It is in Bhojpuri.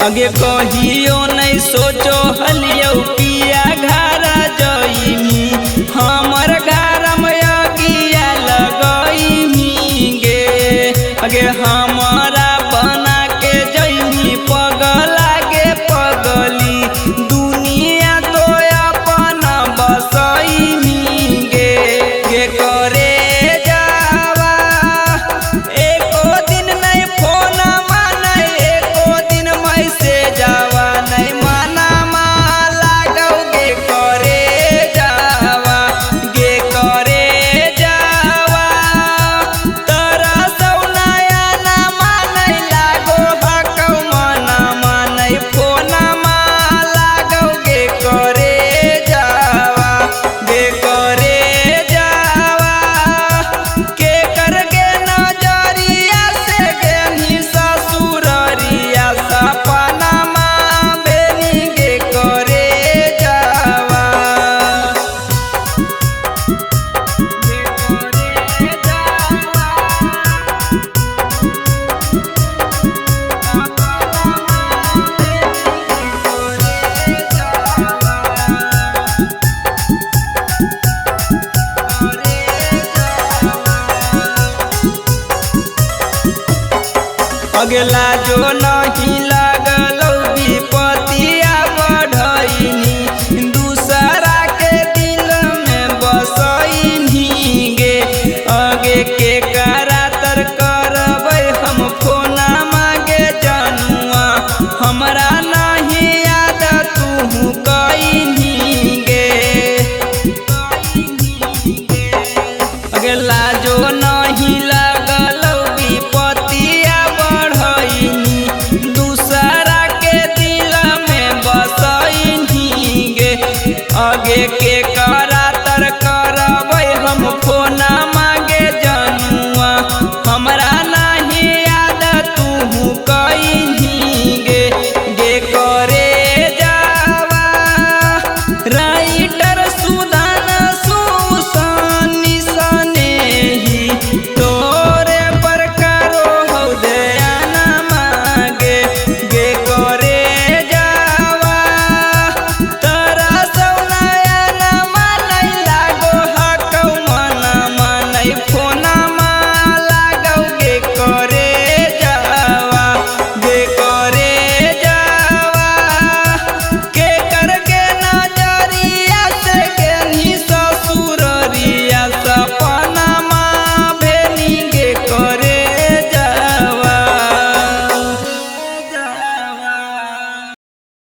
अगे कहियो नहीं सोचो हलियो पिया घर जइमी हमर घर में अगिया लगइमी गे। अगे हमारा बना के जइमी पगला गे पगली दुनिया तो अपन बसइमी गे। गे करे जावा एको दिन नहीं फोन माने एको दिन मैसेज जावा नहीं माना माला गे करे जावा गे करे जावा तरा सौनाया ना माने लागो हकौ मना माने फोन माला गे करे जावा गे करे जावा के कर गे नजरिया से गेनी ससुररिया सपना माँ बेनी गे करे जावा गे करे जावा अगला जो नहीं लगल विपतिया बढ़नी दूसरा के दिल में बसइनी गे। अगे के करातर करबै हम फोना मांगे जनुआ हमरा नहीं याद तू कइनी गे। अगला